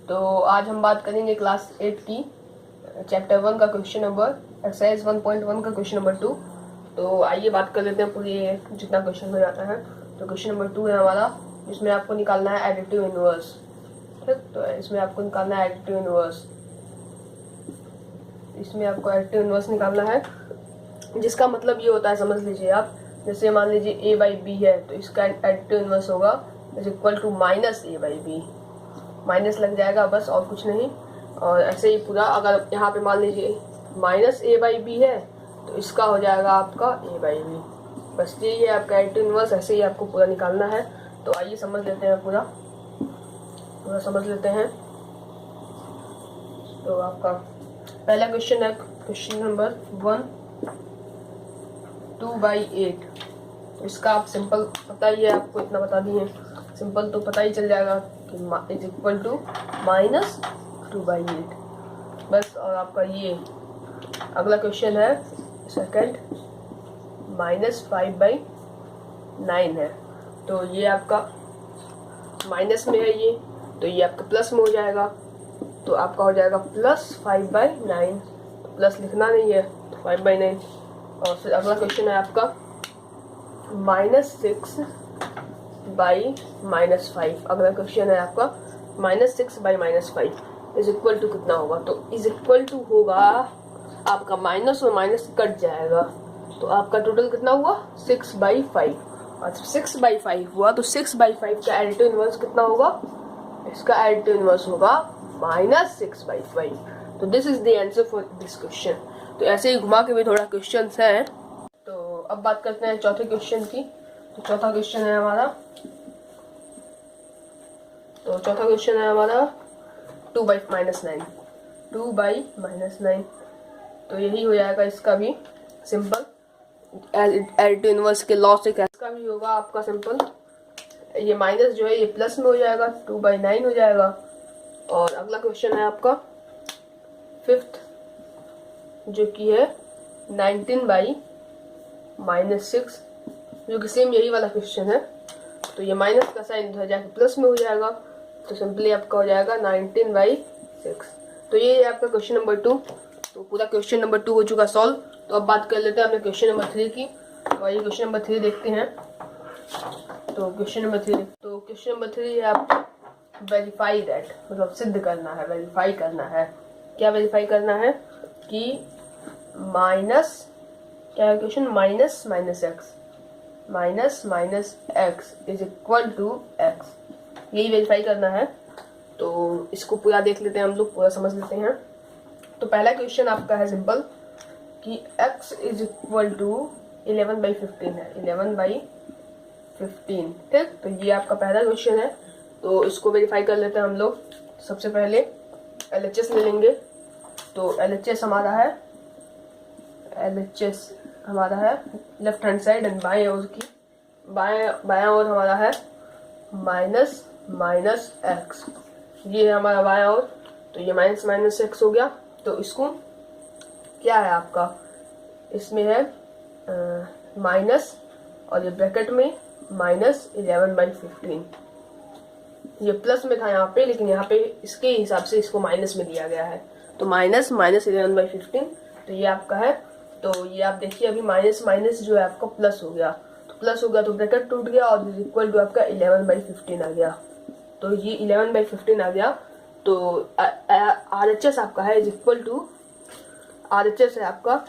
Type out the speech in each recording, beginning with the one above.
तो आज हम बात करेंगे क्लास 8 की चैप्टर 1 का क्वेश्चन नंबर एक्सरसाइज 1.1 का क्वेश्चन नंबर 2। तो आइए बात कर लेते हैं पूरी जितना क्वेश्चन हो जाता है। तो क्वेश्चन नंबर 2 है हमारा, इसमें आपको निकालना है एडिटिव इनवर्स। ठीक, तो इसमें आपको निकालना है एडिटिव इनवर्स। इसमें आपको एडिटिव इनवर्स निकालना है, जिसका मतलब ये होता है, समझ लीजिए आप, जैसे मान लीजिए a बाई बी है तो इसका एडिटिव इनवर्स होगा is equal to minus a by B. Minus लग जाएगा बस, और कुछ नहीं। और ऐसे ही पूरा, अगर यहाँ पे मान लीजिए माइनस a बाई बी है तो इसका हो जाएगा आपका a बाई बी। बस यही है आपका एडिटिव इनवर्स, ऐसे ही आपको पूरा निकालना है। तो आइए समझ लेते हैं, पूरा समझ लेते हैं। तो आपका पहला क्वेश्चन है क्वेश्चन नंबर 1, 2/8। तो इसका आप सिंपल पता ही है, आपको इतना बता दिए, सिंपल तो पता ही चल जाएगा कि इज इक्वल टू माइनस 2/8 बस। और आपका ये अगला क्वेश्चन है सेकंड, -5/9 है। तो ये आपका माइनस में है ये, तो ये आपका प्लस में हो जाएगा। तो आपका हो जाएगा +5/9, तो प्लस लिखना नहीं है तो 5/9। और फिर अगला क्वेश्चन है आपका -6/-5। अगला क्वेश्चन है आपका -6/-5 इज इक्वल टू कितना होगा। तो इज इक्वल टू होगा आपका माइनस और माइनस कट जाएगा, तो आपका टोटल कितना हुआ 6/5। और 6/5 हुआ तो 6/5 का एडिटिव इनवर्स कितना होगा, इसका एडिटिव इनवर्स होगा -6/5। तो this is the answer for this question. तो ऐसे ही घुमा के भी थोड़ा क्वेश्चन है। तो अब बात करते हैं चौथे क्वेश्चन की। तो चौथा क्वेश्चन है हमारा 2/-9। 2/-9 तो यही हो जाएगा इसका भी सिंपल, एडिटिव इनवर्स के लॉ से इसका भी होगा आपका सिंपल। ये माइनस जो है ये प्लस में हो जाएगा, 2/9 हो जाएगा। और अगला क्वेश्चन है आपका फिफ्थ, जो कि है 19/-6, जो कि सेम यही वाला क्वेश्चन है। तो ये माइनस का साइन इधर जाके प्लस में हो जाएगा, तो सिंपली आपका हो जाएगा 19/6। तो ये है आपका क्वेश्चन नंबर 2। तो पूरा क्वेश्चन नंबर 2 हो चुका सॉल्व। तो अब बात कर लेते हैं अपने क्वेश्चन नंबर 3 की। तो आइए क्वेश्चन नंबर 3 देखते हैं। तो क्वेश्चन नंबर 3 है आपको वेरीफाई दैट, मतलब सिद्ध करना है, वेरीफाई करना है। क्या वेरीफाई करना है कि माइनस, क्या है question, minus X is equal to X, यही वेरीफाई करना है। तो इसको पूरा देख लेते हैं हम लोग, पूरा समझ लेते हैं। तो पहला क्वेश्चन आपका है सिंपल कि x इज इक्वल टू 11/15 है, 11/15। ठीक, तो ये आपका पहला क्वेश्चन है। तो इसको वेरीफाई कर लेते हैं हम लोग। सबसे पहले LHS ले लेंगे। तो LHS हमारा है लेफ्ट हैंड साइड एंड बाएं ओर की, बायां ओर हमारा है माइनस एक्स, ये है हमारा बायां ओर। तो ये माइनस एक्स हो गया। तो इसको क्या है आपका, इसमें है माइनस और ये ब्रैकेट में -11/15। ये प्लस में था यहाँ पे, लेकिन यहाँ पे इसके हिसाब से इसको माइनस में दिया गया है। तो -11/15, तो ये आपका है। तो ये आप देखिए अभी माइनस जो है आपका प्लस हो गया, तो ब्रैकेट टूट गया और इक्वल टू आपका 11/15 आ गया। तो ये 11/15 आ गया। तो RHS आपका है इज इक्वल टू, RHS है आपका,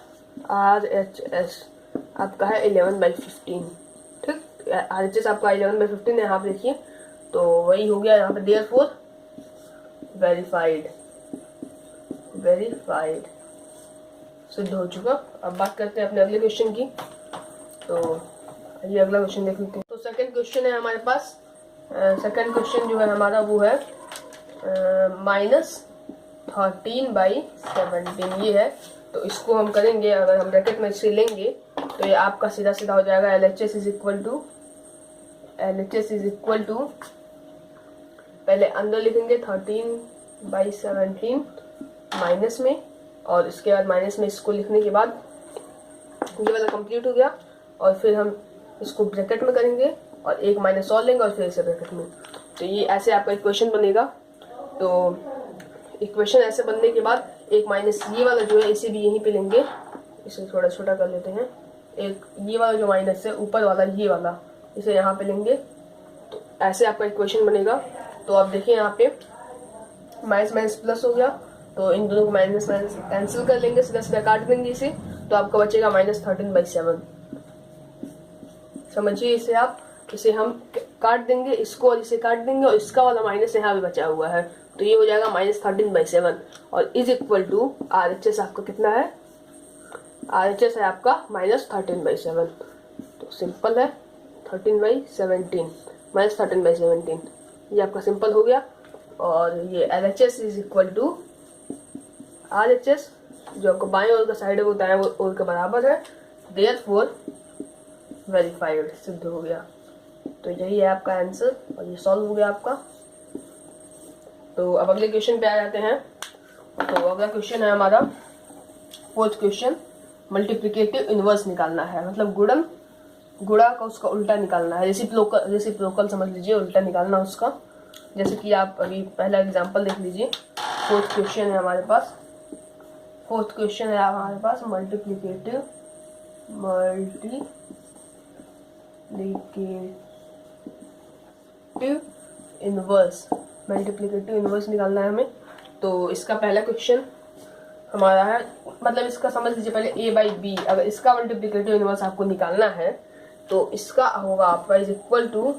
RHS आपका है 11/15। ठीक, RHS आपका 11/15 है, यहाँ पे देखिए। तो वही हो गया यहाँ पे, देयरफॉर वेरीफाइड सिद्ध हो चुका। अब बात करते हैं अपने अगले क्वेश्चन की। तो ये अगला क्वेश्चन देख लेते हैं। तो सेकंड क्वेश्चन है हमारे पास। सेकंड क्वेश्चन जो है हमारा वो है -13/17 ये है। तो इसको हम करेंगे, अगर हम ब्रैकेट में इसे लेंगे तो ये आपका सीधा हो जाएगा LHS इज इक्वल टू पहले अंदर लिखेंगे 13/17 माइनस में, और इसके बाद माइनस में इसको लिखने के बाद ये वाला कंप्लीट हो गया। और फिर हम इसको ब्रैकेट में करेंगे और एक माइनस और लेंगे और फिर इसे ब्रैकेट में। तो ये ऐसे आपका इक्वेशन बनेगा तो इक्वेशन ऐसे बनने के बाद एक माइनस ये वाला जो है इसे भी यहीं पे लेंगे, इसे थोड़ा छोटा कर लेते हैं। एक ये वाला जो माइनस है ऊपर वाला ये वाला इसे यहाँ पे लेंगे, तो ऐसे आपका इक्वेशन बनेगा। तो आप देखिए यहाँ पे माइनस माइनस प्लस हो गया, तो इन दोनों को माइनस माइनस कैंसिल कर लेंगे, सीधा सीधा काट देंगे इसे, तो आपका बचेगा -13/7। समझिए इसे आप, इसे हम काट देंगे, इसको और इसे काट देंगे, और इसका वाला माइनस यहाँ भी बचा हुआ है, तो ये हो जाएगा -13/7 और इज इक्वल टू RHS आपका कितना है, RHS है आपका -13/7। तो सिंपल है 13/17 -13/17, ये आपका सिंपल हो गया। और ये LHS is equal to RHS, जो आपका बाएं ओर का साइड है वो दाएं ओर के बराबर है, देयरफॉर वेरीफाइड, सिद्ध हो गया। तो यही है आपका आंसर और ये सॉल्व हो गया आपका। तो अब अगले क्वेश्चन पे आ जाते हैं। तो अगला क्वेश्चन है हमारा 4th क्वेश्चन, मल्टीप्लिकेटिव इनवर्स निकालना है, मतलब गुणा का उसका उल्टा निकालना है, रेसिप्रोकल समझ लीजिए, उल्टा निकालना उसका। जैसे कि आप अभी पहला एग्जांपल देख लीजिए। 4th क्वेश्चन है हमारे पास, मल्टीप्लिकेटिव इनवर्स निकालना है हमें। तो इसका पहला क्वेश्चन हमारा है, मतलब इसका समझ लीजिए पहले a/b, अगर इसका मल्टीप्लिकेटिव इनवर्स आपको निकालना है तो इसका होगा आपका इज इक्वल टू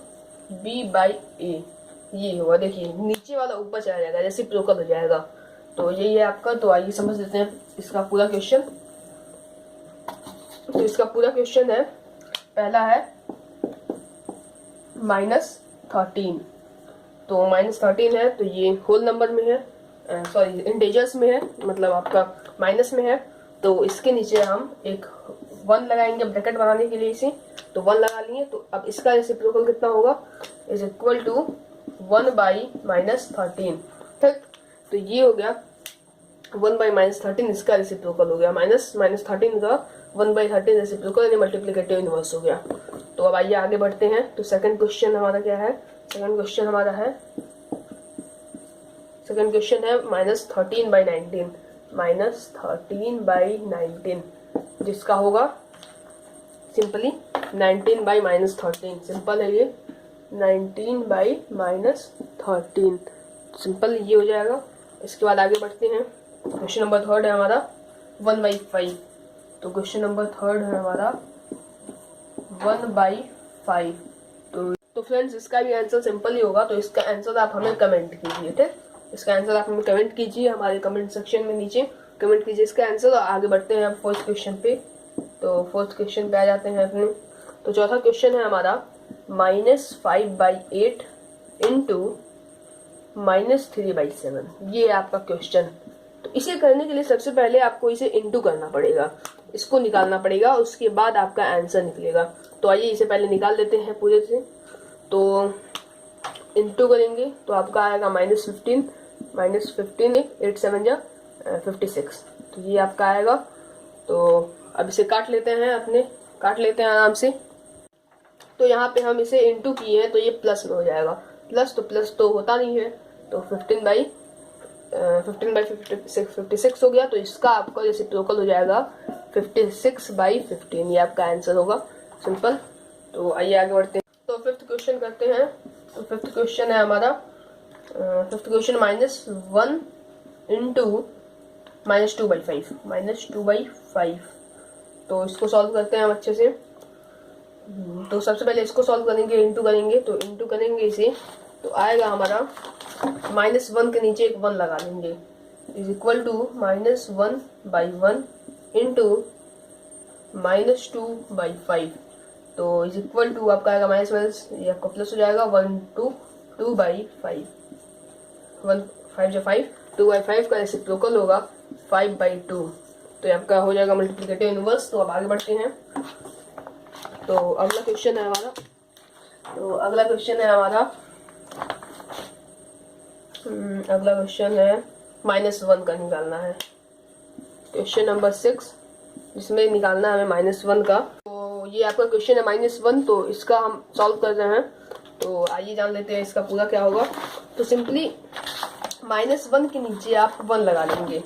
b/a, ये होगा। देखिए नीचे वाला ऊपर चला जाएगा, रेसिप्रोकल हो जाएगा। तो यही है आपका। तो आइए समझ लेते हैं इसका पूरा क्वेश्चन। तो इसका पूरा क्वेश्चन है, पहला है -13, तो -13 है, तो ये होल नंबर में है, सॉरी इंटीजर्स में है, मतलब आपका माइनस में है। तो इसके नीचे हम एक 1 लगाएंगे ब्रैकेट बनाने के लिए इसे, तो 1 लगा लिए। तो अब इसका रेसिप्रोकल कितना होगा, इज इक्वल टू 1/-13, ठीक। तो ये हो गया 1/-13, इसका रेसिप्रोकल हो गया, -13 का 1/13 रेसिप्रोकल यानी मल्टीप्लिकेटिव इनवर्स हो गया। तो अब आइए आगे बढ़ते हैं। तो सेकंड क्वेश्चन हमारा क्या है, सेकंड क्वेश्चन है -13/19, जिसका होगा सिंपली 19/-13, सिंपल है ये, 19/-13, सिंपल ये हो जाएगा। इसके बाद आगे बढ़ते हैं। क्वेश्चन नंबर 3 है हमारा 1/5। तो क्वेश्चन नंबर 3 है हमारा 1/5। तो फ्रेंड्स इसका भी आंसर सिंपल ही होगा। तो इसका आंसर आप हमें कमेंट कीजिए, ठीक। इसका आंसर आप हमें कमेंट कीजिए, हमारे कमेंट सेक्शन में नीचे कमेंट कीजिए इसका आंसर। और आगे बढ़ते हैं 4th क्वेश्चन पे। तो 4th क्वेश्चन पे आ जाते हैं अपने। तो चौथा क्वेश्चन है हमारा -5/8 इंटू -3/7, ये है आपका क्वेश्चन। तो इसे करने के लिए सबसे पहले आपको इसे इंटू करना पड़ेगा, इसको निकालना पड़ेगा, उसके बाद आपका आंसर निकलेगा। तो आइए इसे पहले निकाल लेते हैं पूरे से। तो इंटू करेंगे तो आपका आएगा -15, 8 7 जा 56, तो ये आपका आएगा। तो अब इसे काट लेते हैं आराम से। तो यहाँ पे हम इसे इंटू किए हैं तो ये प्लस में हो जाएगा, प्लस तो होता नहीं है, तो 15/56 हो गया। तो इसका आपका रेसिप्रोकल हो जाएगा 56/15, ये आपका आंसर होगा, सिंपल। तो आइए आगे बढ़ते हैं। तो 5th क्वेश्चन करते हैं। तो 5th क्वेश्चन है हमारा 5th क्वेश्चन -1 इंटू -2/5, तो इसको सॉल्व करते हैं हम अच्छे से। तो सबसे पहले इसको सॉल्व करेंगे, इंटू करेंगे। तो इंटू करेंगे इसे, तो आएगा हमारा -1 के नीचे एक 1 लगा देंगे, इज इक्वल टू -1/1 इंटू -2/5, तो इज इक्वल टू आपका आएगा माइनस माइनस, ये आपका प्लस हो जाएगा 2/5, 1 5 जो 5, 2/5 का रेसिप्रोकल होगा 5/2, तो ये आपका हो जाएगा मल्टीप्लिकेटिव इनवर्स। तो अब आगे बढ़ते हैं। तो अगला क्वेश्चन है हमारा -1 का निकालना है। क्वेश्चन नंबर 6, जिसमें निकालना है हमें -1 का। तो ये आपका क्वेश्चन है -1, तो इसका हम सॉल्व कर रहे हैं। तो आइए जान लेते हैं इसका पूरा क्या होगा। तो सिंपली -1 के नीचे आप 1 लगा देंगे,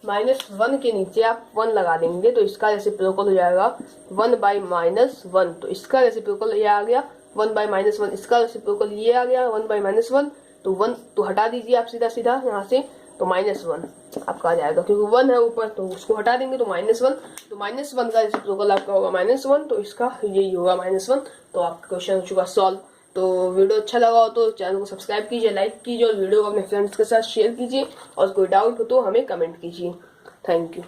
-1 के नीचे आप 1 लगा देंगे तो इसका रेसिप्रोकल हो जाएगा 1/-1। तो इसका रेसिप्रोकल ये आ गया 1/-1, इसका रेसिप्रोकल ये आ गया 1/-1। तो 1 तो हटा दीजिए आप सीधा सीधा यहाँ से, तो -1 आपका आ जाएगा, क्योंकि 1 है ऊपर तो उसको हटा देंगे तो -1। तो -1 का रेसिप्रोकल आपका होगा -1, तो इसका यही होगा -1। तो आपका क्वेश्चन हो चुका सॉल्व। तो वीडियो अच्छा लगा हो तो चैनल को सब्सक्राइब कीजिए, लाइक कीजिए और वीडियो को अपने फ्रेंड्स के साथ शेयर कीजिए, और कोई डाउट हो तो हमें कमेंट कीजिए। Thank you.